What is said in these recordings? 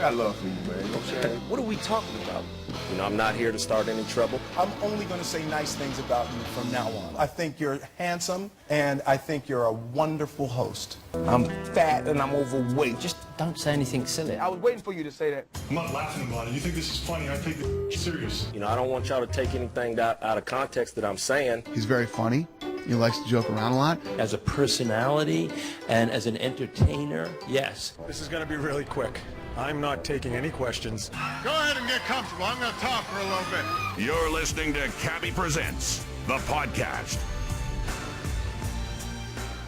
got love for you, man. Okay. What are we talking about? You know, I'm not here to start any trouble. I'm only going to say nice things about you from now on. I think you're handsome, and I think you're a wonderful host. I'm fat and I'm overweight. Just don't say anything silly. I was waiting for you to say that. I'm not laughing about it. You think this is funny? I take it serious. You know, I don't want y'all to take anything out of context that I'm saying. He's very funny. He likes to joke around a lot. As a personality and as an entertainer, yes. This is going to be really quick. I'm not taking any questions. Go ahead and get comfortable. I'm going to talk for a little bit. You're listening to Cabbie Presents, the podcast.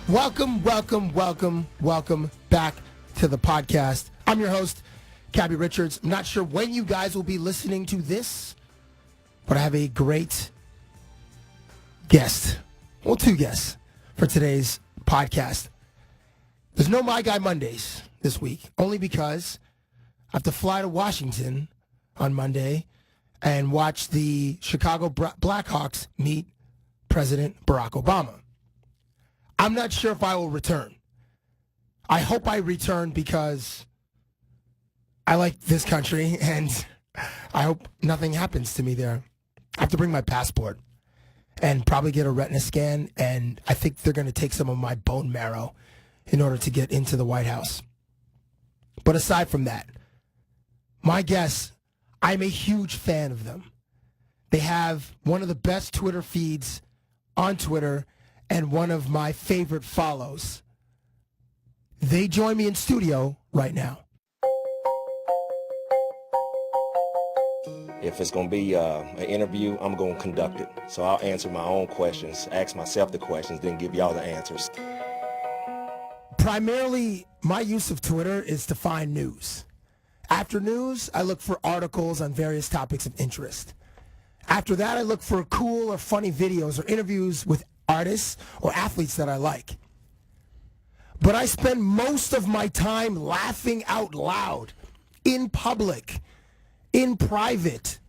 Welcome back to the podcast. I'm your host, Cabbie Richards. I'm not sure when you guys will be listening to this, but I have a great guest. Well, two guests for today's podcast. There's no My Guy Mondays this week, only because I have to fly to Washington on Monday and watch the Chicago Blackhawks meet President Barack Obama. I'm not sure if I will return. I hope I return because I like this country and I hope nothing happens to me there. I have to bring my passport and probably get a retina scan, and I think they're going to take some of my bone marrow in order to get into the White House. But aside from that, my guests, I'm a huge fan of them. They have one of the best Twitter feeds on Twitter and one of my favorite follows. They join me in studio right now. If it's going to be an interview, I'm going to conduct it. So I'll answer my own questions, ask myself the questions, then give y'all the answers. Primarily, my use of Twitter is to find news. After news, I look for articles on various topics of interest. After that, I look for cool or funny videos or interviews with artists or athletes that I like. But I spend most of my time laughing out loud, in public, in private,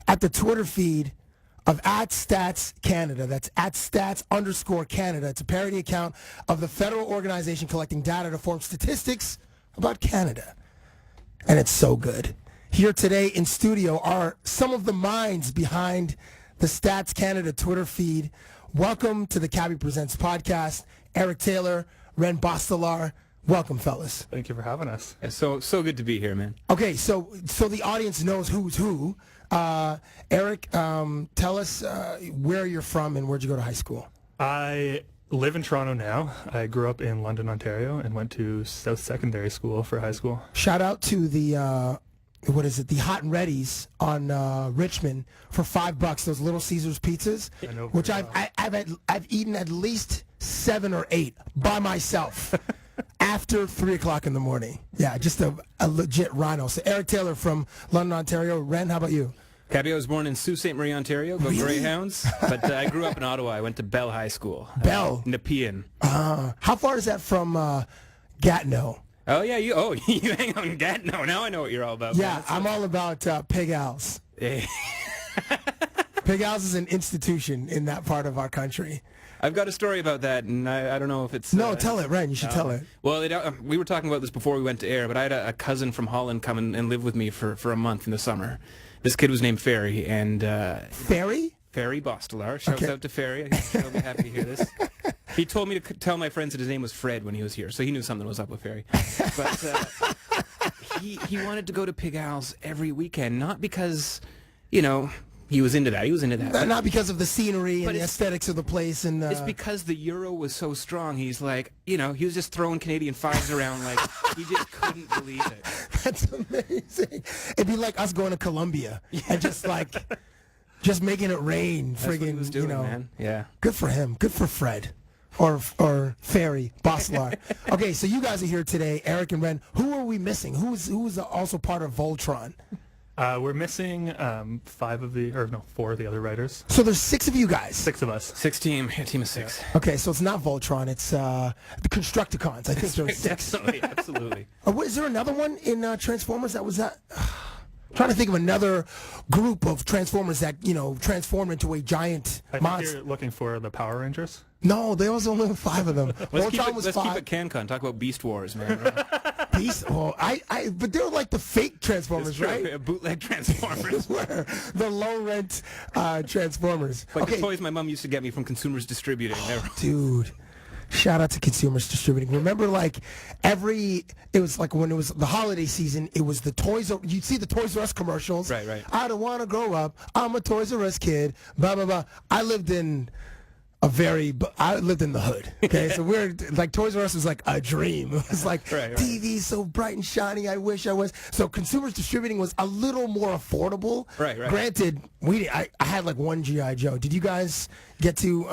at the Twitter feed of @StatsCanada. That's @Stats_Canada. It's a parody account of the federal organization collecting data to form statistics about Canada. And it's so good. Here today in studio are some of the minds behind the Stats Canada Twitter feed. Welcome to the Cabbie Presents podcast. Eric Taylor, Ren Bostelar. Welcome, fellas. Thank you for having us. Yeah, so good to be here, man. Okay, so the audience knows who's who. Eric, tell us where you're from and where'd you go to high school? I live in Toronto now. I grew up in London, Ontario, and went to South Secondary School for high school. Shout out to the the Hot and Ready's on Richmond for $5. Those Little Caesars pizzas, which I've eaten at least 7 or 8 by myself. After 3 o'clock in the morning. Yeah, just a legit rhino. So Eric Taylor from London, Ontario. Ren, how about you? Cabbie, I was born in Sault Ste. Marie, Ontario. Go Greyhounds. But I grew up in Ottawa. I went to Bell High School. Bell? Nepean. How far is that from Gatineau? Oh, yeah. You hang out in Gatineau. Now I know what you're all about. Yeah, I'm all about Pig Al's. Pig Al's is an institution in that part of our country. I've got a story about that, and I don't know if it's... No, tell it, Ren. You should tell it. Well, we were talking about this before we went to air, but I had a cousin from Holland come and live with me for a month in the summer. This kid was named Ferry, and... Ferry? Ferry Bostelar. Shouts out to Ferry. I think he'll be happy to hear this. He told me to tell my friends that his name was Fred when he was here, so he knew something was up with Ferry. But he wanted to go to Pig Al's every weekend, not because, he was into that. He was into that. Not because of the scenery and the aesthetics of the place. And it's because the euro was so strong. He's like, he was just throwing Canadian fives around like he just couldn't believe it. That's amazing. It'd be like us going to Colombia and just making it rain. That's what he was doing, man. Yeah. Good for him. Good for Fred. Or Ferry Bostelar. Okay, so you guys are here today, Eric and Ren. Who are we missing? Who's also part of Voltron? We're missing 4 of the other writers. So there's 6 of you guys. 6 of us. 6 team. A team of 6. Yeah. Okay, so it's not Voltron. It's the Constructicons. I think there's 6. Definitely, absolutely. Is there another one in Transformers that was that? Trying to think of another group of Transformers that transformed into a giant monster. I think you're looking for the Power Rangers. No, there was only 5 of them. Let's keep it CanCon. Talk about Beast Wars, man. Beast. Oh, but they were like the fake Transformers, right? Bootleg Transformers. Were the low rent Transformers. Like the toys my mom used to get me from Consumers Distributing. Dude. Shout out to Consumers Distributing. Remember, like, it was like when it was the holiday season, it was the you'd see the Toys R Us commercials. Right. I don't want to grow up. I'm a Toys R Us kid. Blah, blah, blah. I lived in the hood. Okay, so we're like Toys R Us was like a dream. It was like TV so bright and shiny. I wish I was. So Consumers Distributing was a little more affordable. Right. Granted, I had like one GI Joe. Did you guys get to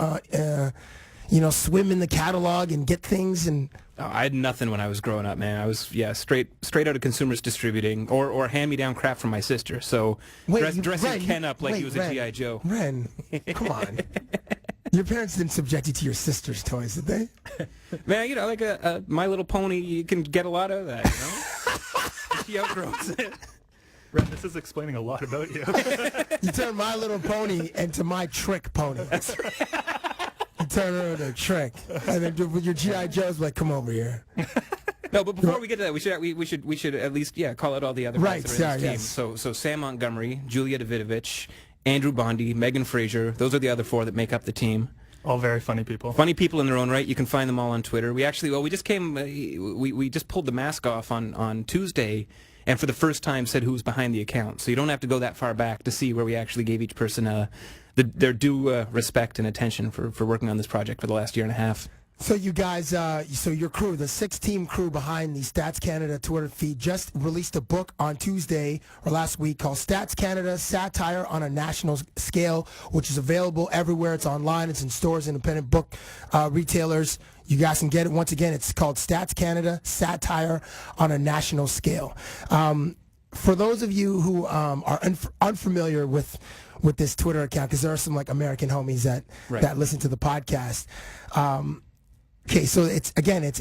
swim in the catalog and get things? And I had nothing when I was growing up, man. I was straight out of Consumers Distributing or hand me down crap from my sister. So dressing Ken up like he was a GI Joe. Ren, come on. Your parents didn't subject you to your sister's toys, did they? Man, like a My Little Pony, you can get a lot out of that, She outgrows it. Ren, this is explaining a lot about you. You turn My Little Pony into My Trick Pony. That's right. You turn her into a trick. And then with your G.I. Joe's like, come over here. No, but before we get to that, we should at least call out all the other guys that are in this team. So Sam Montgomery, Julia Davidovich, Andrew Bondi, Megan Fraser. Those are the other 4 that make up the team. All very funny people. Funny people in their own right. You can find them all on Twitter. We just pulled the mask off on Tuesday, and for the first time said who's behind the account. So you don't have to go that far back to see where we actually gave each person their due respect and attention for working on this project for the last year and a half. So you guys, so your crew, the 6-team crew behind the Stats Canada Twitter feed, just released a book on Tuesday or last week called Stats Canada: Satire on a National Scale, which is available everywhere. It's online. It's in stores, independent book retailers. You guys can get it. Once again, it's called Stats Canada: Satire on a National Scale. For those of you who are unfamiliar with this Twitter account, because there are some like American homies that listen to the podcast. Okay, so it's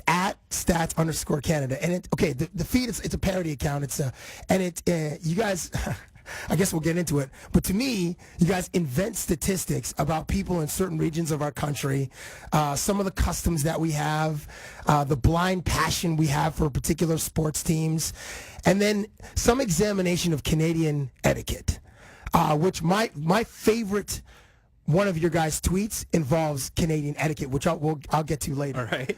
at stats_Canada, and the feed it's a parody account. You guys, I guess we'll get into it. But to me, you guys invent statistics about people in certain regions of our country, some of the customs that we have, the blind passion we have for particular sports teams, and then some examination of Canadian etiquette, which my favorite. One of your guys' tweets involves Canadian etiquette, which I'll get to later. All right.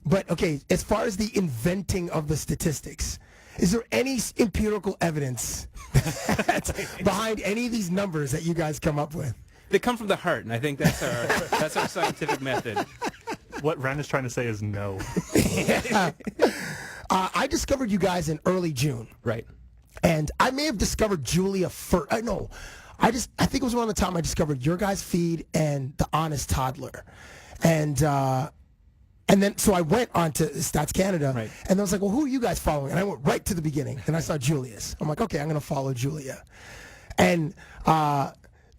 But, okay, as far as the inventing of the statistics, is there any empirical evidence behind any of these numbers that you guys come up with? They come from the heart, and I think that's our scientific method. What Ren is trying to say is no. I discovered you guys in early June. Right. And I may have discovered Julia first. I think it was around the time I discovered your guys' feed and The Honest Toddler. And then, so I went on to Stats Canada, and I was like, well, who are you guys following? And I went right to the beginning, and I saw Julia's. I'm like, okay, I'm going to follow Julia. And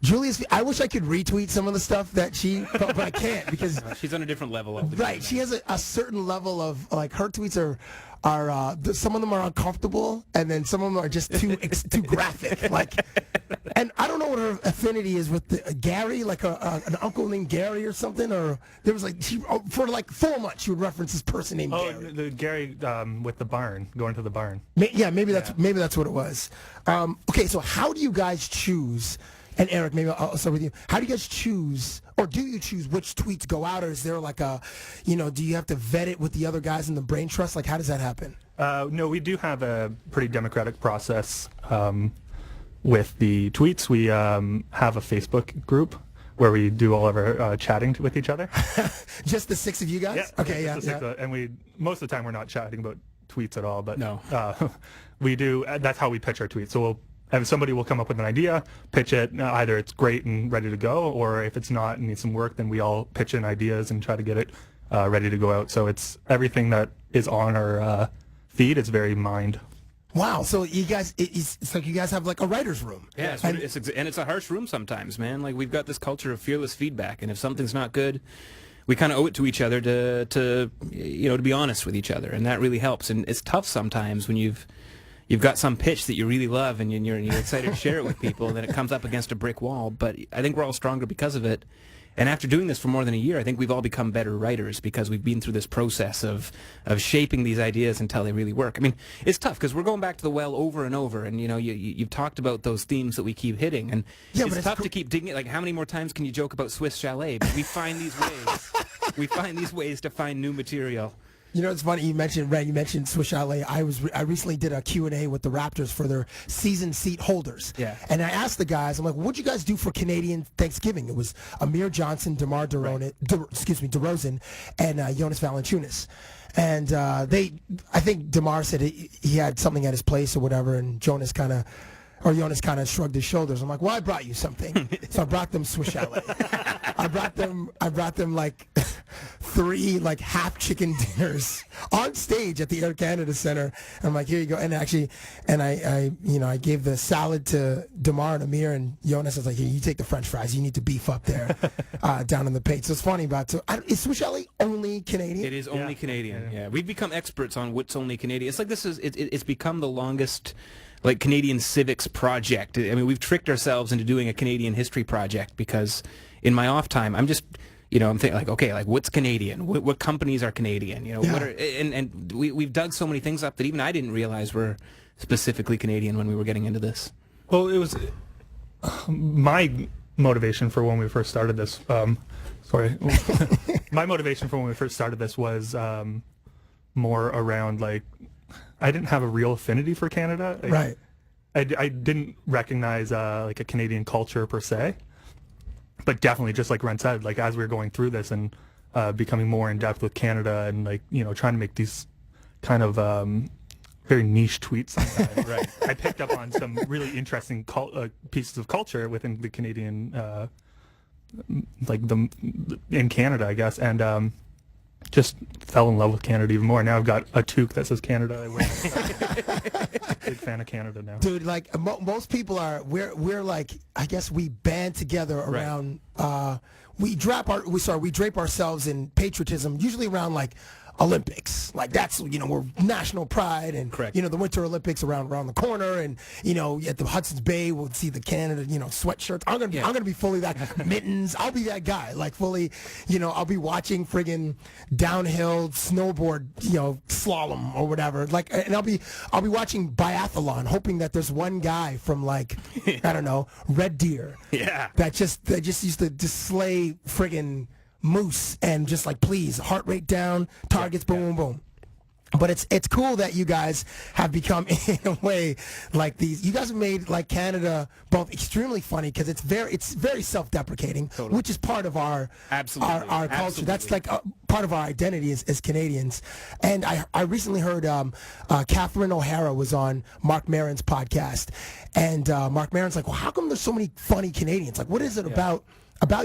Julia's, I wish I could retweet some of the stuff that but I can't because... she's on a different level of the Right, she has a certain level of, like, her tweets are some of them are uncomfortable, and then some of them are just too graphic. Like, and I don't know what her affinity is with Gary, like an uncle named Gary or something. Or there was like for like 4 months she would reference this person named Gary. Oh, the Gary with the barn, going to the barn. Maybe that's what it was. Okay, so how do you guys choose? And Eric, maybe I'll start with you. How do you guys choose, or do you choose which tweets go out, or is there like do you have to vet it with the other guys in the brain trust? Like, how does that happen? No, we do have a pretty democratic process with the tweets. We have a Facebook group where we do all of our chatting with each other. Just the 6 of you guys? Yeah. Okay, yeah. And most of the time we're not chatting about tweets at all, but no. We do. That's how we pitch our tweets. So somebody will come up with an idea, pitch it, either it's great and ready to go, or if it's not and needs some work, then we all pitch in ideas and try to get it ready to go out. So it's everything that is on our feed is very mined. Wow, so you guys, it's like you guys have like a writer's room. Yeah, it's a harsh room sometimes, man. Like, we've got this culture of fearless feedback, and if something's not good, we kind of owe it to each other to be honest with each other, and that really helps. And it's tough sometimes when you've got some pitch that you really love and you're excited to share it with people, and then it comes up against a brick wall. But I think we're all stronger because of it. And after doing this for more than a year, I think we've all become better writers because we've been through this process of shaping these ideas until they really work. I mean, it's tough because we're going back to the well over and over, and you've talked about those themes that we keep hitting, and it's tough to keep digging it. Like, how many more times can you joke about Swiss Chalet? But we find these ways. We find these ways to find new material. You know, it's funny, you mentioned Swiss Chalet. I recently did a Q&A with the Raptors for their season seat holders. Yeah. And I asked the guys, I'm like, what'd you guys do for Canadian Thanksgiving? It was Amir Johnson, DeRozan, and Jonas Valanciunas. And I think DeMar said he had something at his place or whatever, and Jonas kind of shrugged his shoulders. I'm like, well, I brought you something. So I brought them Swiss Chalet. I brought them like 3 like half chicken dinners on stage at the Air Canada Center. And I'm like, here you go. And actually, I gave the salad to DeMar and Amir, and Jonas was like, here, you take the French fries. You need to beef up there down in the paint. So it's funny is Swiss Chalet only Canadian? It is only Canadian. Yeah. We've become experts on what's only Canadian. It's like it's become the longest like Canadian civics project. I mean, we've tricked ourselves into doing a Canadian history project because in my off time, I'm just, I'm thinking like, okay, like what's Canadian? What companies are Canadian? What are, and we've dug so many things up that even I didn't realize were specifically Canadian when we were getting into this. Well, it was my motivation for when we first started this. My motivation for when we first started this was more around like, I didn't have a real affinity for Canada. Right. I didn't recognize like a Canadian culture per se, but definitely just like Ren said, like as we were going through this and becoming more in depth with Canada and like trying to make these kind of very niche tweets sometimes. Right. I picked up on some really interesting pieces of culture within the Canadian, in Canada, I guess, and just fell in love with Canada even more. Now I've got a toque that says Canada. I wear it. Big fan of Canada now. Dude, like most people are, we're like, I guess we band together around. Right. We drape ourselves in patriotism, usually around like Olympics. Like that's, we're national pride, and correct. The Winter Olympics around the corner, and at the Hudson's Bay we'll see the Canada, sweatshirts. I'm gonna be fully that mittens. I'll be that guy, like fully, I'll be watching friggin' downhill snowboard, slalom or whatever. Like, and I'll be watching biathlon, hoping that there's one guy from like I don't know, Red Deer, that just used to slay friggin' moose and just like, please, heart rate down, targets, boom, boom, boom. But it's cool that you guys have become, in a way, like these. You guys have made like Canada both extremely funny because it's very self-deprecating, totally. Which is part of our culture. Absolutely. That's like part of our identity as Canadians. And I recently heard Catherine O'Hara was on Mark Maron's podcast, and Mark Maron's like, well, how come there's so many funny Canadians? Like, what is it about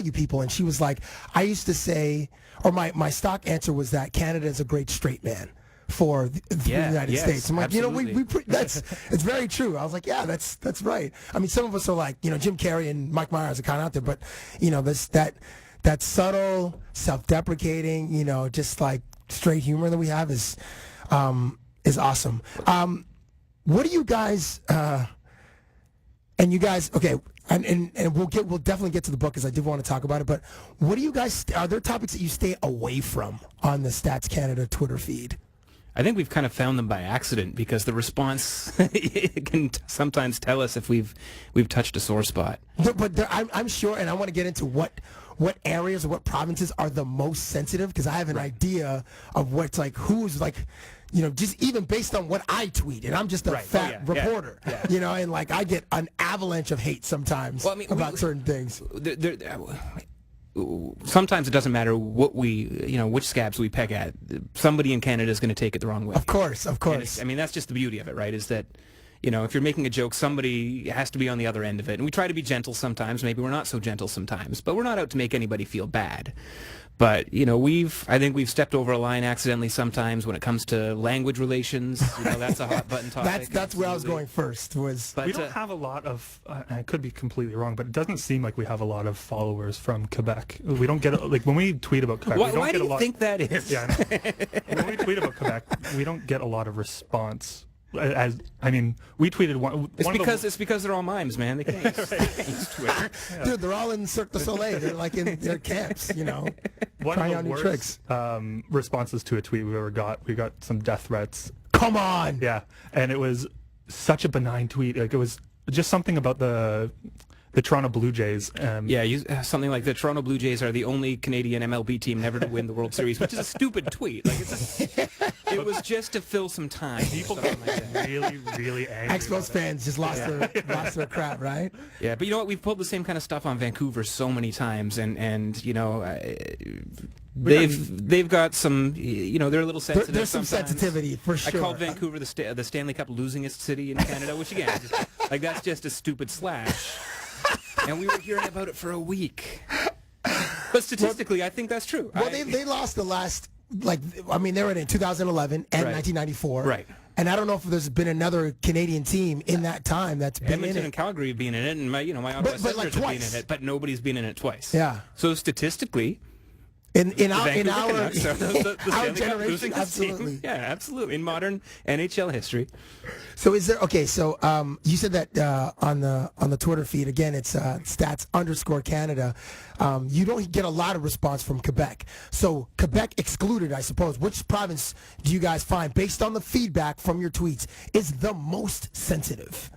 you people? And she was like, I used to say, or my stock answer was that Canada is a great straight man for the United States. I'm like, absolutely. it's very true. I was like, yeah, that's right. I mean, some of us are like, Jim Carrey and Mike Myers are kind of out there, but that subtle, self-deprecating, just like straight humor that we have is awesome. What do you guys and you guys, okay, and we'll definitely get to the book because I did want to talk about it, but what do you guys, are there topics that you stay away from on the Stats Canada Twitter feed? I think we've kind of found them by accident because the response can sometimes tell us if we've touched a sore spot. But I'm sure, and I want to get into what areas or what provinces are the most sensitive, because I have an idea of what's like, who's like, just even based on what I tweet, and I'm just a fat reporter, and like I get an avalanche of hate sometimes about certain things. Sometimes it doesn't matter what which scabs we peck at. Somebody in Canada is going to take it the wrong way. Of course. I mean, that's just the beauty of it, right? Is that, if you're making a joke, somebody has to be on the other end of it. And we try to be gentle sometimes. Maybe we're not so gentle sometimes. But we're not out to make anybody feel bad. But, I think we've stepped over a line accidentally sometimes when it comes to language relations. That's a hot button topic. That's where I was going first. But we don't have a lot of, I could be completely wrong, but it doesn't seem like we have a lot of followers from Quebec. We don't get, like when we tweet about Quebec, we don't why get do you think that is? Yeah, I know. When we tweet about Quebec, we don't get a lot of response we tweeted one. It's because they're all mimes, man. They can't use Twitter. Dude, they're all in Cirque du Soleil. They're like in their camps, you know. One trying of out the new worst tricks. Responses to a tweet we ever got. We got some death threats. Come on. Yeah, and it was such a benign tweet. Like, it was just something about the Toronto Blue Jays. Something like the Toronto Blue Jays are the only Canadian MLB team never to win the World Series, which is a stupid tweet. Like, it was just to fill some time. People get really, really angry. Expos fans just lost their crap, right? Yeah, but you know what? We've pulled the same kind of stuff on Vancouver so many times, and you know, they've got some, you know, they're a little sensitive. There's some sometimes. Sensitivity for sure. I called Vancouver the Stanley Cup losingest city in Canada, which again, like, that's just a stupid slash. And we were hearing about it for a week. But statistically, I think that's true. Well, they lost the last, like, I mean, they were in 2009 and 1994. Right. And I don't know if there's been another Canadian team in that time that's been Edmonton in it. and Calgary have been in it, and my Ottawa Senators like have been in it, but nobody's been in it twice. Yeah. So statistically, in our generation, absolutely. Yeah, absolutely. In modern NHL history. So is there, okay, so you said that on the Twitter feed, again, it's stats_Canada. You don't get a lot of response from Quebec. So Quebec excluded, I suppose. Which province do you guys find, based on the feedback from your tweets, is the most sensitive?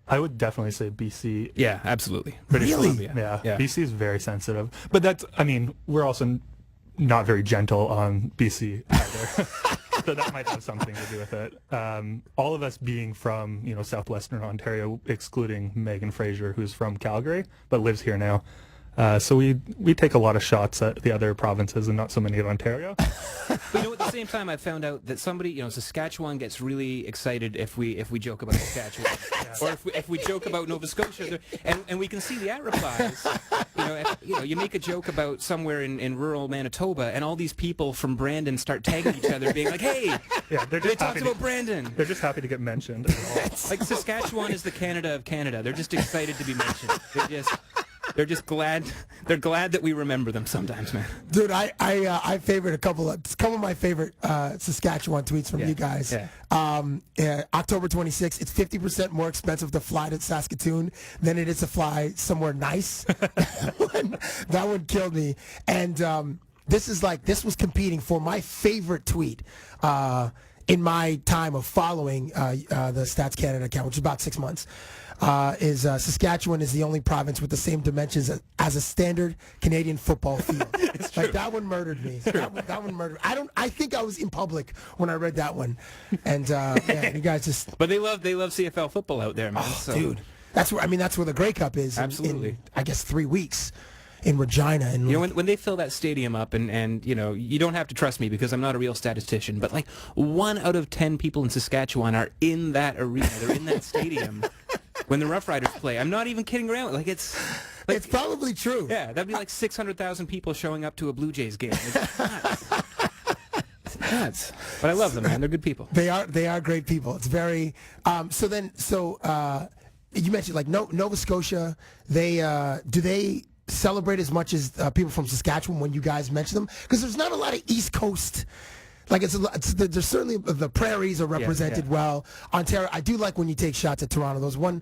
I would definitely say BC. Yeah, absolutely. British Columbia. Yeah, BC is very sensitive. But that's, we're also not very gentle on BC either. So that might have something to do with it. All of us being from, southwestern Ontario, excluding Megan Fraser, who's from Calgary, but lives here now. So we take a lot of shots at the other provinces and not so many at Ontario. But at the same time, I found out that somebody, Saskatchewan gets really excited if we joke about Saskatchewan, or if we joke about Nova Scotia, and we can see the replies. You make a joke about somewhere in rural Manitoba, and all these people from Brandon start tagging each other, being like, "Hey, they talked about Brandon." They're just happy to get mentioned. Like, Saskatchewan is the Canada of Canada. They're just excited to be mentioned. They're just glad. They're glad that we remember them sometimes, man. Dude, I favored a couple of my favorite Saskatchewan tweets from you guys. Yeah. October 26th, it's 50% more expensive to fly to Saskatoon than it is to fly somewhere nice. That one killed me. And this was competing for my favorite tweet in my time of following the Stats Canada account, which is about 6 months. Is Saskatchewan is the only province with the same dimensions as a standard Canadian football field. Like, that one murdered me. That one murdered. I think I was in public when I read that one, and you guys just. But they love CFL football out there, man. Oh, dude, that's where the Grey Cup is. Absolutely. In, I guess 3 weeks. In Regina. And when they fill that stadium up, and you don't have to trust me because I'm not a real statistician, but like 1 out of 10 people in Saskatchewan are in that arena. They're in that stadium when the Rough Riders play. I'm not even kidding around. Like, it's probably true. Yeah, that'd be like 600,000 people showing up to a Blue Jays game. It's nuts. It's nuts. But I love them, man. They're good people. They are great people. It's very you mentioned, like, Nova Scotia. Do they celebrate as much as people from Saskatchewan when you guys mention them? Because there's not a lot of East Coast. Like, there's certainly the prairies are represented well. Ontario, I do like when you take shots at Toronto. There was one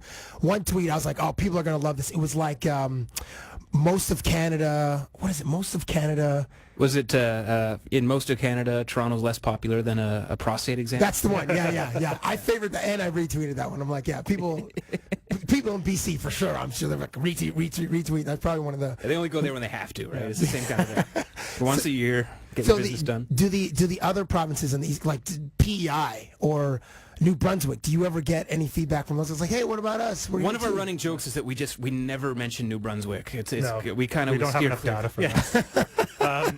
tweet, I was like, oh, people are going to love this. It was like most of Canada. What is it? Most of Canada. Was it in most of Canada, Toronto's less popular than a prostate exam? That's the one. Yeah. I favored that, and I retweeted that one. I'm like, yeah, people in BC for sure. I'm sure they're like retweet. That's probably one of the. They only go there when they have to, right? It's the same kind of thing. Once a year, get the business done. Do the other provinces in the East, like PEI or New Brunswick, do you ever get any feedback from those? It's like, hey, what about us? One of our running jokes is that we never mention New Brunswick. We don't have enough data for that.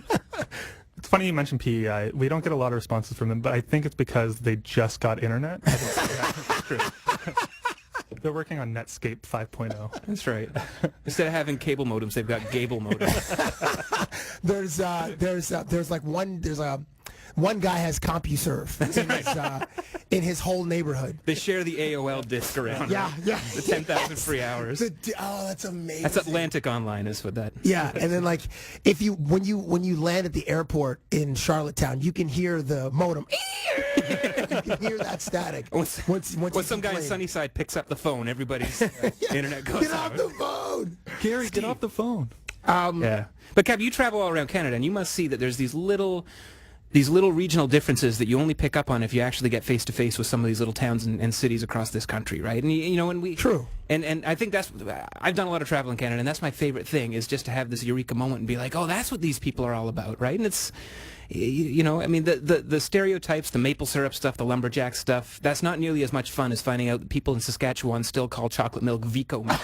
It's funny you mentioned PEI. We don't get a lot of responses from them, but I think it's because they just got internet. It's true. They're working on Netscape 5.0. That's right. Instead of having cable modems, they've got Gable modems. One guy has CompuServe in his whole neighborhood. They share the AOL disc around. Yeah. The 10,000 free hours. That's amazing. That's Atlantic Online is what that. Yeah, and then, like, when you land at the airport in Charlottetown, you can hear the modem. You can can hear that static. Once some guy in complain. Sunnyside picks up the phone, everybody's internet goes Get out. off the phone. Gary, get off the phone. Yeah. But Cabbie, you travel all around Canada, and you must see that there's these little regional differences that you only pick up on if you actually get face to face with some of these little towns and cities across this country, right? And and we True. And I think I've done a lot of travel in Canada, and that's my favorite thing is just to have this eureka moment and be like, oh, that's what these people are all about, right? And it's I mean, the stereotypes, the maple syrup stuff, the lumberjack stuff, that's not nearly as much fun as finding out that people in Saskatchewan still call chocolate milk Vico milk.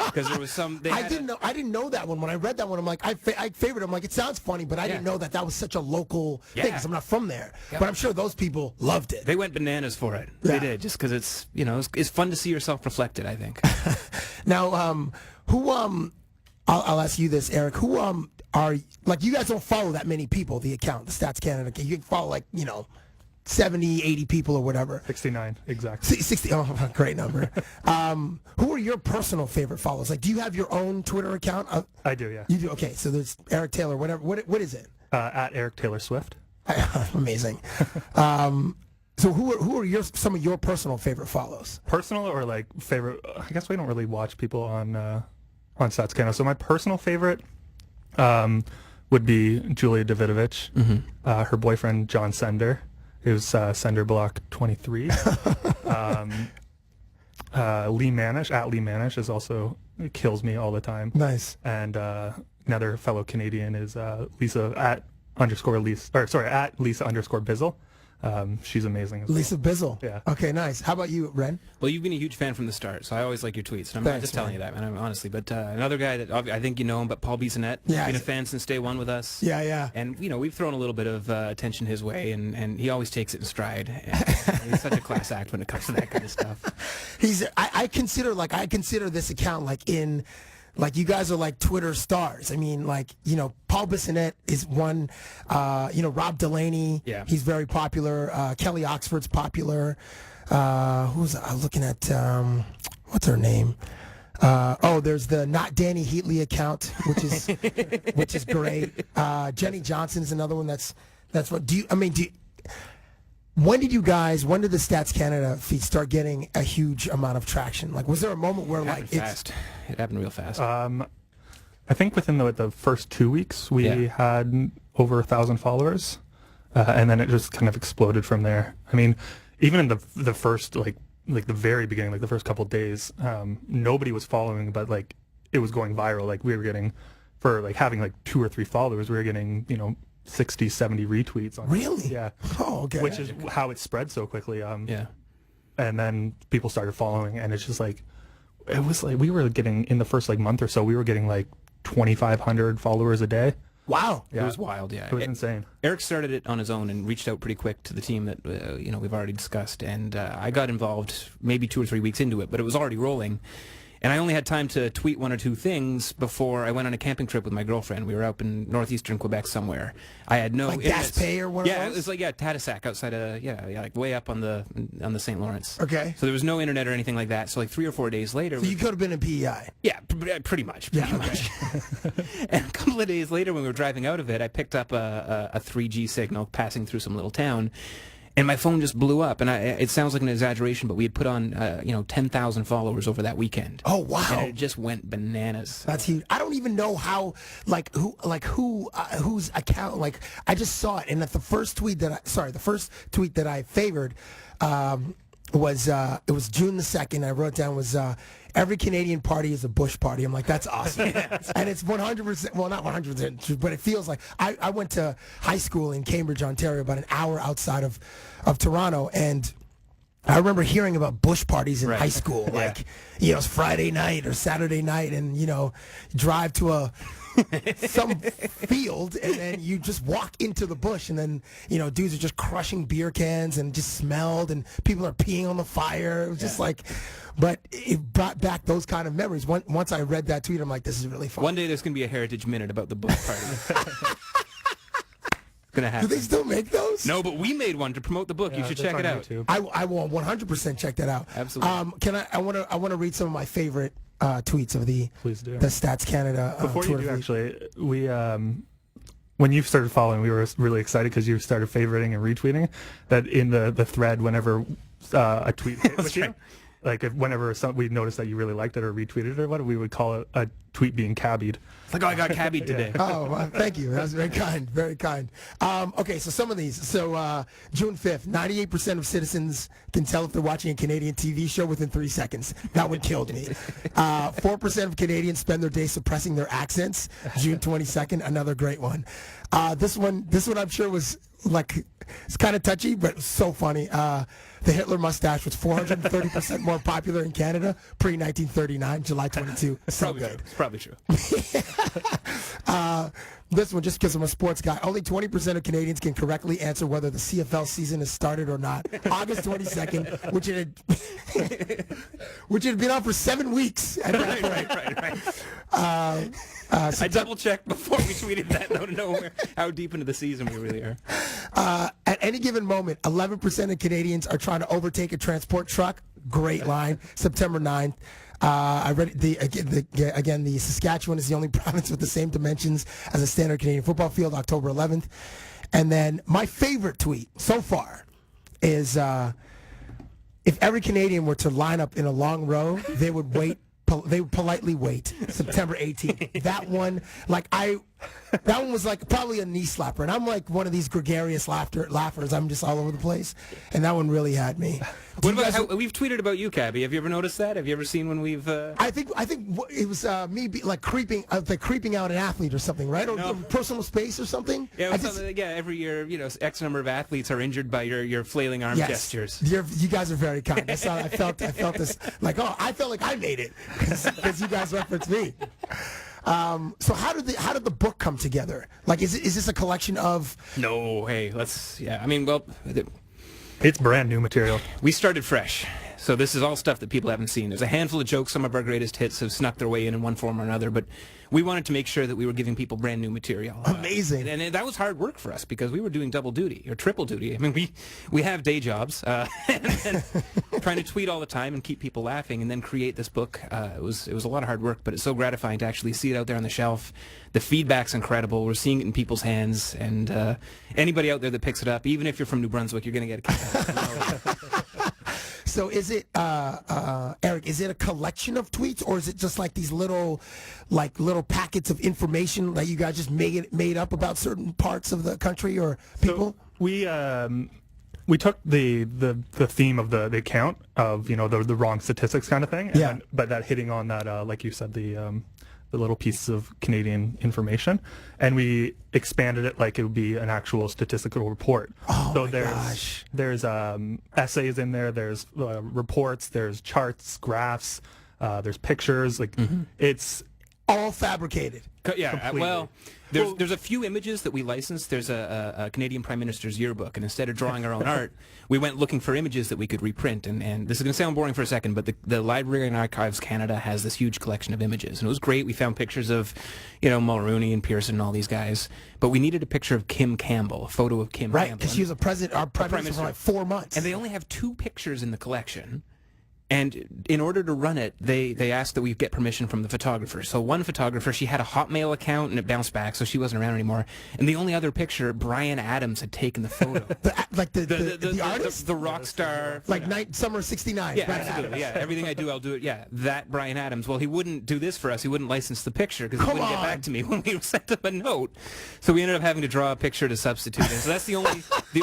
Because there was some. I didn't know that one. When I read that one, I'm like, I favored it. I'm like, it sounds funny, but I didn't know that was such a local thing because I'm not from there. Yep. But I'm sure those people loved it. They went bananas for it. Yeah. They did, just because it's it's fun to see yourself reflected, I think. Now, I'll ask you this, Eric. Who are like you guys don't follow that many people? The account, the Stats Canada. You can follow 70, 80 people or whatever. 69, exactly. 60, oh, great number. Who are your personal favorite followers? Like, do you have your own Twitter account? I do, yeah. You do? Okay, so there's Eric Taylor, whatever. What is it? At Eric Taylor Swift. Amazing. So who are some of your personal favorite follows? Personal or like favorite? I guess we don't really watch people on Stats Canada. So my personal favorite would be Julia Davidovich, her boyfriend John Sender. It was Sender Block 23. Lee Manish, at Lee Manish, is also kills me all the time. Nice. And another fellow Canadian is Lisa at Lisa underscore Bizzle. She's amazing as Lisa Bizzle. Yeah. Okay, nice. How about you, Ren? Well, you've been a huge fan from the start, so I always like your tweets. And I'm not just telling you that, man. Honestly, but another guy that I think you know him, but Paul Bissonnette. Yeah. Been a fan since day one with us. Yeah, yeah. And we've thrown a little bit of attention his way, and he always takes it in stride. And he's such a class act when it comes to that kind of stuff. I consider this account you guys are like Twitter stars. I mean, Paul Bissonnette is one. Rob Delaney. Yeah. He's very popular. Kelly Oxford's popular. Who's looking at? What's her name? There's the Not Danny Heatley account, which is great. Jenny Johnson is another one. That's what. When did the Stats Canada feed start getting a huge amount of traction? Like, was there a moment where it happened real fast. I think within the first 2 weeks we had over 1,000 followers, and then it just kind of exploded from there. I mean, even in the first like the very beginning, like the first couple of days, nobody was following, but like it was going viral. Like we were getting, for like having like 2 or 3 followers, we were getting 60, 70 retweets on it. Really? Yeah. Oh, okay. Which is how it spread so quickly. Yeah. And then people started following, and it's just like, it was like we were getting, in the first like month or so, we were getting like 2,500 followers a day. Wow. Yeah. It was wild, yeah. It was insane. Eric started it on his own and reached out pretty quick to the team that we've already discussed, and I got involved maybe 2 or 3 weeks into it, but it was already rolling. And I only had time to tweet 1 or 2 things before I went on a camping trip with my girlfriend. We were up in northeastern Quebec somewhere. I had no Gaspé or one of those? Yeah, it was like Tadoussac outside of like way up on the St. Lawrence. Okay. So there was no internet or anything like that. So like 3 or 4 days later. So you could have been in PEI. Yeah, pretty much. And a couple of days later, when we were driving out of it, I picked up a 3G signal passing through some little town. And my phone just blew up, and it sounds like an exaggeration, but we had put on 10,000 followers over that weekend. Oh wow! And it just went bananas. That's huge. I don't even know how, whose account. Like, I just saw it, and the first tweet that I favored was it was June the 2nd. I wrote down was every Canadian party is a Bush party. I'm like, that's awesome. And it's 100%, well, not 100% true, but it feels like I went to high school in Cambridge, Ontario, about an hour outside of Toronto, and I remember hearing about Bush parties in high school. Like, it's Friday night or Saturday night, and, drive to some field, and then you just walk into the bush, and then dudes are just crushing beer cans, and just smelled, and people are peeing on the fire. It was just like, but it brought back those kind of memories. Once I read that tweet, I'm like, this is really fun. One day there's gonna be a Heritage Minute about the Bush party. Gonna happen. Do they still make those? No, but we made one to promote the book. You should check it out. I will 100% check that out. Absolutely. I want to read some of my favorite tweets of the Please do. The Stats Canada Before you Twitter do, feed. actually, we when you started following, we were really excited because you started favoriting and retweeting. That in the thread, whenever a tweet hit with you, like whenever we noticed that you really liked it or retweeted it or what, we would call it a tweet being cabbied. It's like, oh, I got cabbied today. Oh, well, thank you. That was very kind. Very kind. Okay, so some of these. So June 5th, 98% of citizens can tell if they're watching a Canadian TV show within 3 seconds. That one killed me. 4% of Canadians spend their day suppressing their accents. June 22nd, another great one. This one I'm sure was like, it's kind of touchy, but so funny. The Hitler mustache was 430% more popular in Canada pre-1939, July 22. So Probably good. true. It's probably true. This one, just because I'm a sports guy, only 20% of Canadians can correctly answer whether the CFL season has started or not. August 22nd, which had been on for 7 weeks at that point. Right. I double-checked before we tweeted that, though, to know how deep into the season we really are. At any given moment, 11% of Canadians are trying to overtake a transport truck. Great line. September 9th. I read again, the Saskatchewan is the only province with the same dimensions as a standard Canadian football field, October 11th. And then my favorite tweet so far is if every Canadian were to line up in a long row, they would wait. They would politely wait. September 18th. That one was like probably a knee slapper. And I'm like one of these gregarious laughers. I'm just all over the place. And that one really had me. What about we've tweeted about you, Cabbie? Have you ever noticed that? Have you ever seen when we've? I think it was me creeping out an athlete or something, right? Or personal space or something. Yeah, every year, X number of athletes are injured by your flailing arm gestures. You guys are very kind. I felt this like, I felt like I made it because you guys referenced me. So how did the book come together? Like, is this a collection of? No, hey, I mean, well. It's brand new material. We started fresh. So this is all stuff that people haven't seen. There's a handful of jokes. Some of our greatest hits have snuck their way in one form or another, but we wanted to make sure that we were giving people brand new material. Amazing. And that was hard work for us because we were doing double duty or triple duty. I mean, we have day jobs and trying to tweet all the time and keep people laughing and then create this book. It was a lot of hard work, but it's so gratifying to actually see it out there on the shelf. The feedback's incredible. We're seeing it in people's hands, and anybody out there that picks it up, even if you're from New Brunswick, you're going to get a kick out of it. So is it, Eric, is it a collection of tweets, or is it just like these little packets of information that you guys just made up about certain parts of the country or people? So we took the theme of the account of the wrong statistics kind of thing, but that hitting on that like you said the little pieces of Canadian information, and we expanded it like it would be an actual statistical report. Oh, so my gosh. There's essays in there, there's reports, there's charts, graphs, there's pictures. Like it's all fabricated. Yeah, completely. well, there's a few images that we licensed. There's a Canadian Prime Minister's yearbook, and instead of drawing our own art, we went looking for images that we could reprint. And this is going to sound boring for a second, but the Library and Archives Canada has this huge collection of images, and it was great. We found pictures of, Mulrooney and Pearson and all these guys, but we needed a picture of Kim Campbell, a photo of Kim Campbell. Right, because she was our Prime Minister for like 4 months. And they only have 2 pictures in the collection. And in order to run it, they asked that we get permission from the photographer. So one photographer, she had a Hotmail account and it bounced back, so she wasn't around anymore. And the only other picture, Bryan Adams had taken the photo. the artist? The rock star. Like Summer 69. Yeah, Bryan absolutely. Adams. Yeah, everything I do, I'll do it. Yeah, that Bryan Adams. Well, he wouldn't do this for us. He wouldn't license the picture because he wouldn't get back to me when we sent him a note. So we ended up having to draw a picture to substitute it. So that's the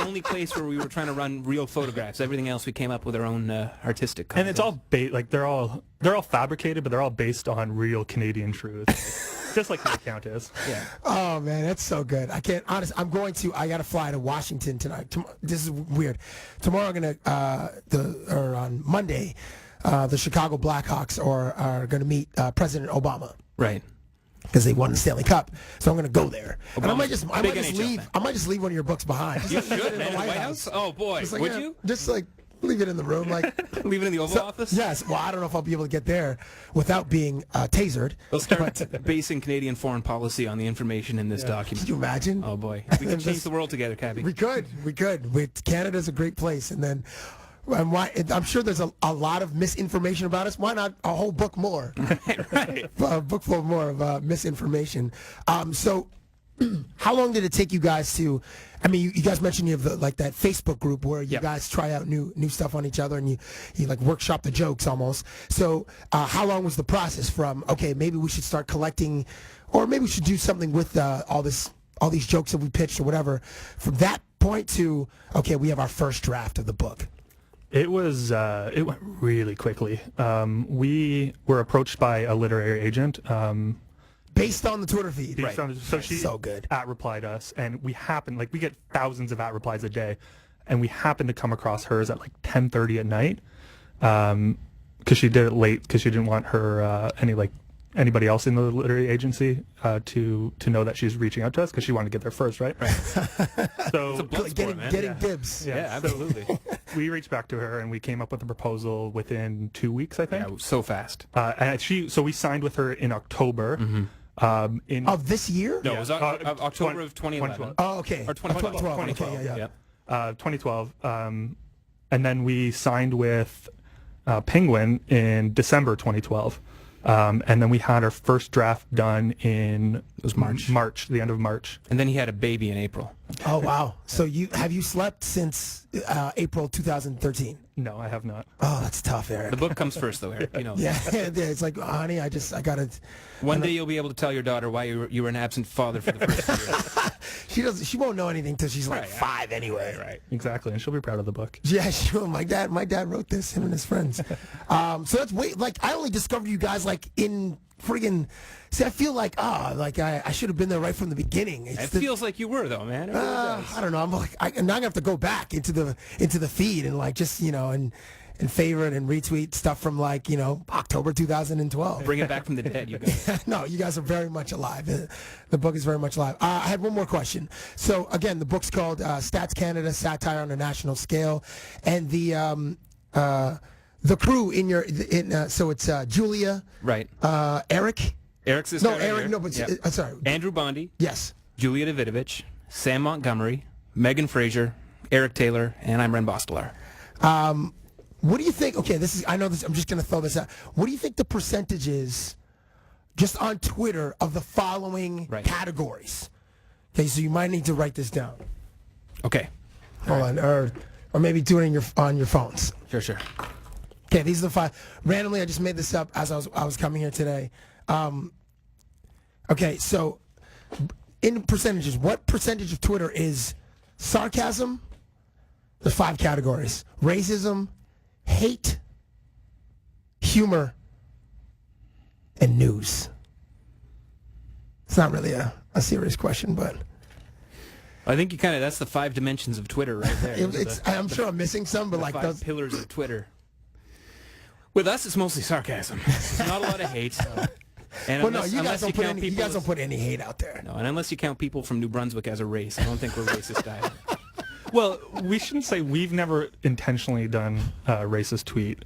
only place where we were trying to run real photographs. Everything else we came up with our own artistic content. And it's all they're all fabricated, but they're all based on real Canadian truth, just like the account is. Yeah. Oh man, that's so good. I can't honestly. I got to fly to Washington tonight. This is weird. Tomorrow I'm gonna on Monday, the Chicago Blackhawks are gonna meet President Obama. Right. Because they won the Stanley Cup, so I'm going to go there. And I might just leave. Fan. I might just leave one of your books behind. You should, man. The White House? Oh boy, like, would you? Just like leave it in the room, like leave it in the Oval Office. Yes. Well, I don't know if I'll be able to get there without being tasered. We'll start basing Canadian foreign policy on the information in this document. Can you imagine? Oh boy, we could change the world together, Cabbie. We could. Canada's a great place, and then. And why? I'm sure there's a lot of misinformation about us. Why not a whole book more? Right. A book full more of misinformation. So how long did it take you guys to? I mean, you guys mentioned you have like that Facebook group where you guys try out new stuff on each other, and you like workshop the jokes almost. So how long was the process from okay, maybe we should start collecting, or maybe we should do something with all these jokes that we pitched or whatever, from that point to okay, we have our first draft of the book? It went really quickly. We were approached by a literary agent. Based on the Twitter feed. So she good. @replied us, and we get thousands of @replies a day, and we happened to come across hers at like 10:30 at night, because she did it late because she didn't want her anybody else in the literary agency to know that she's reaching out to us, because she wanted to get there first, right? So getting dibs. Yeah, absolutely. We reached back to her and we came up with a proposal within 2 weeks, I think. Yeah, so fast. So we signed with her in October. Of this year? No, it was October of 2011. Oh, okay. Or 2012. 2012. 2012. And then we signed with Penguin in December 2012. And then we had our first draft done in March, the end of March. And then he had a baby in April. Oh, wow. So have you slept since April 2013? No, I have not. Oh, that's tough, Eric. The book comes first, though, Eric. You know. Yeah, it's like, honey, I gotta. One day you'll be able to tell your daughter why you were an absent father for the first year. She won't know anything till she's like 5 anyway. Right. Exactly, and she'll be proud of the book. Yeah, sure. My dad wrote this, him and his friends. So that's I only discovered you guys like in friggin'. See, I feel like I should have been there right from the beginning. It feels like you were, though, man. I don't know. I'm like, I'm gonna have to go back into the feed and like just and favorite and retweet stuff from like October 2012. Bring it back from the dead, you guys. No, you guys are very much alive. The book is very much alive. I had one more question. So again, the book's called Stats Canada: Satire on a National Scale, and the crew so it's Julia, right? Eric. Eric's this no, guy right Eric. here. No, but sorry. Andrew Bondi. Yes. Julia Davidovich, Sam Montgomery, Megan Fraser, Eric Taylor, and I'm Ren Bostelar. What do you think? Okay, I know this. I'm just going to throw this out. What do you think the percentage is, just on Twitter, of the following categories? Okay, so you might need to write this down. Okay. Hold on, or maybe do it on your phones. Sure. Okay, these are the 5. Randomly, I just made this up as I was coming here today. Okay, so in percentages, what percentage of Twitter is sarcasm? There's 5 categories: racism, hate, humor, and news. It's not really a serious question, but I think that's the 5 dimensions of Twitter right there. I'm sure I'm missing some, but the like 5 those pillars of Twitter. With us, it's mostly sarcasm. There's not a lot of hate. And well, no, you guys don't put any hate out there. No, and unless you count people from New Brunswick as a race, I don't think we're racist either. Well, we shouldn't say we've never intentionally done a racist tweet,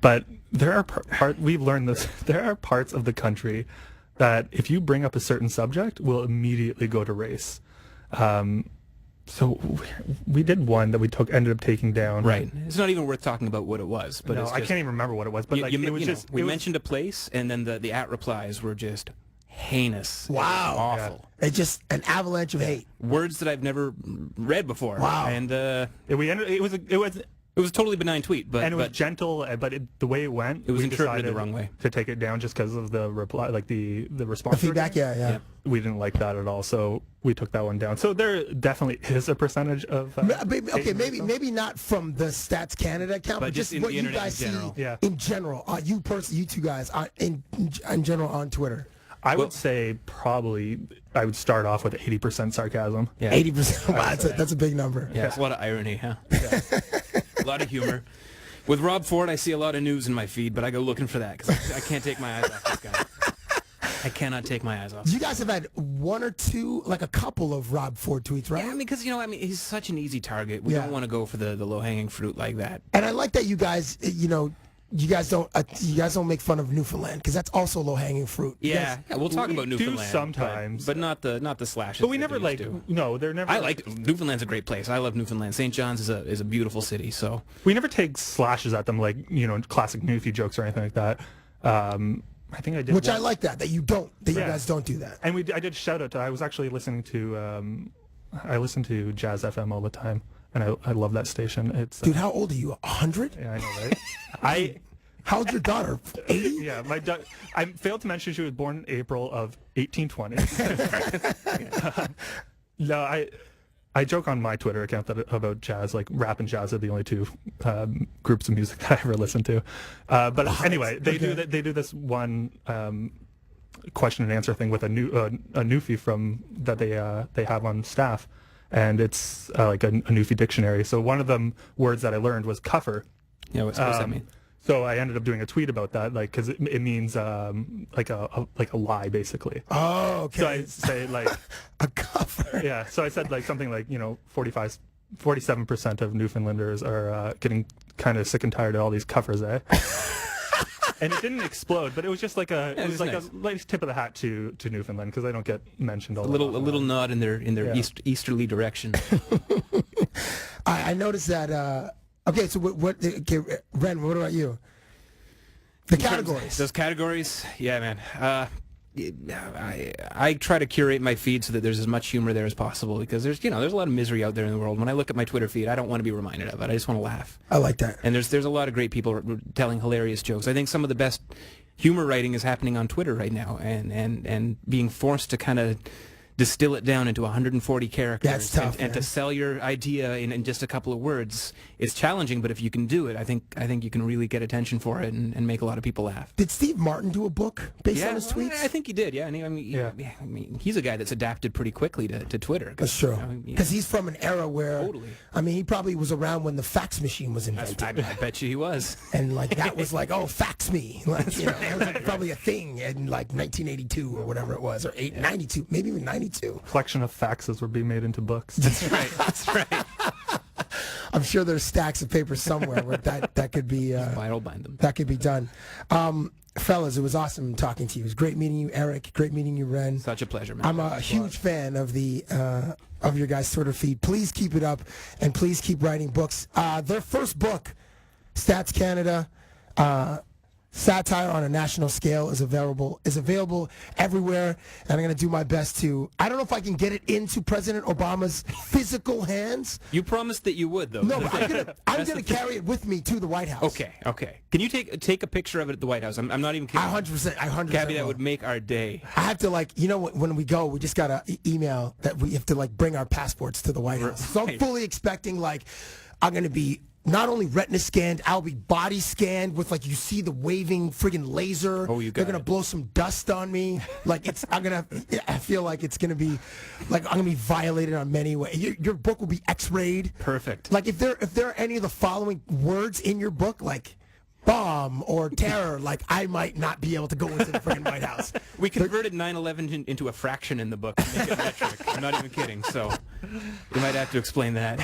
but there are we've learned this. There are parts of the country that if you bring up a certain subject, will immediately go to race. So we did one that we ended up taking down. Right. It's not even worth talking about what it was. But I can't even remember what it was. But we mentioned a place, and then the @replies were just heinous. Wow. Awful. Yeah. It's just an avalanche of hate. Words that I've never read before. Wow. And it was a totally benign tweet, but it was gentle. But the way it went, it was we interpreted the wrong way. To take it down just because of the reply, like the response. The feedback, yeah. We didn't like that at all, so we took that one down. So there definitely is a percentage of. Maybe not from the Stats Canada account, but just in what the you internet guys in general. see in general. You two guys in general on Twitter. I would say probably I would start off with 80% sarcasm. Yeah. 80%. Wow, that's a big number. Yeah, it's a lot of irony, huh? Yeah. A lot of humor. With Rob Ford, I see a lot of news in my feed, but I go looking for that because I can't take my eyes off this guy. I cannot take my eyes off. You guys have had one or two, like a couple of Rob Ford tweets, right? Yeah, because he's such an easy target. We don't want to go for the low-hanging fruit like that. And I like that you guys, you guys don't make fun of Newfoundland because that's also low-hanging fruit. Yeah, we'll talk about Newfoundland do sometimes, but not the slashes. But we never they're never. I like Newfoundland's a great place. I love Newfoundland. St. John's is a beautiful city. So we never take slashes at them like classic Newfie jokes or anything like that. I think I did. Which I like that you don't, you Yeah. guys don't do that. And I did shout out to. I was actually listening to. I listen to Jazz FM all the time, and I love that station. It's Dude, how old are you? 100? Yeah, I know, right? How's your daughter? 80? Yeah, I failed to mention she was born in April of 1820. No, I joke on my Twitter account about jazz, like rap and jazz are the only two groups of music that I ever listen to. But anyway, they do this one question and answer thing with a Newfie from that they have on staff, and it's like a Newfie dictionary. So one of them words that I learned was cuffer. Yeah, what's that mean? So I ended up doing a tweet about that, like, because it means like a lie, basically. Oh, okay. So I say like a cover. Yeah. So I said like something like 47% of Newfoundlanders are getting kind of sick and tired of all these covers, eh? And it didn't explode, but it was just like a nice tip of the hat to Newfoundland because they don't get mentioned all. A little nod in their easterly direction. I noticed that. Okay, so okay, Ren, what about you? The categories. Those categories, yeah, man. I try to curate my feed so that there's as much humor there as possible because there's a lot of misery out there in the world. When I look at my Twitter feed, I don't want to be reminded of it. I just want to laugh. I like that. And there's a lot of great people telling hilarious jokes. I think some of the best humor writing is happening on Twitter right now, and being forced to kind of distill it down into 140 characters. That's tough, and to sell your idea in just a couple of words, it's challenging. But if you can do it, I think you can really get attention for it and make a lot of people laugh. Did Steve Martin do a book based on his tweets? I think he did. Yeah, and I mean, he's a guy that's adapted pretty quickly to Twitter. That's true. Because he's from an era where, totally. I mean, he probably was around when the fax machine was invented. I bet you he was. And like that was like, oh, fax me, like that was probably a thing in like 1982 or whatever it was, or 92, maybe even 92. Collection of faxes were being made into books. That's right. That's right. I'm sure there's stacks of paper somewhere where that could be viral bind them. That could be done. Fellas, it was awesome talking to you. It was great meeting you, Eric. Great meeting you, Ren. Such a pleasure, man. I'm a huge fan of the of your guys' Twitter feed. Please keep it up, and please keep writing books. Their first book, Stats Canada, Satire on a National Scale, is available everywhere, and I'm going to do my best to. I don't know if I can get it into President Obama's physical hands. You promised that you would, though. No, but I'm gonna carry it with me to the White House. Okay. Can you take a picture of it at the White House? I'm not even kidding. 100%. Cabbie, that would make our day. I have to when we go, we just got to email that we have to bring our passports to the White House. So I'm fully expecting I'm going to be not only retina scanned, I'll be body scanned with you see the waving friggin' laser. Oh, They're gonna blow some dust on me. I feel like it's gonna be I'm gonna be violated on many ways. Your book will be X-rayed. Perfect. If there are any of the following words in your book, like bomb or terror, I might not be able to go into the friggin' White House. We converted 9/11 into a fraction in the book to make it metric. I'm not even kidding. So you might have to explain that.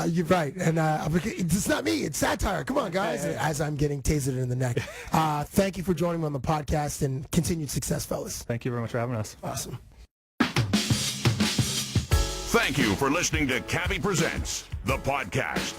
You're right, and it's not me; it's satire. Come on, guys! As I'm getting tasered in the neck. Thank you for joining me on the podcast, and continued success, fellas. Thank you very much for having us. Awesome. Thank you for listening to Cabbie Presents, the podcast.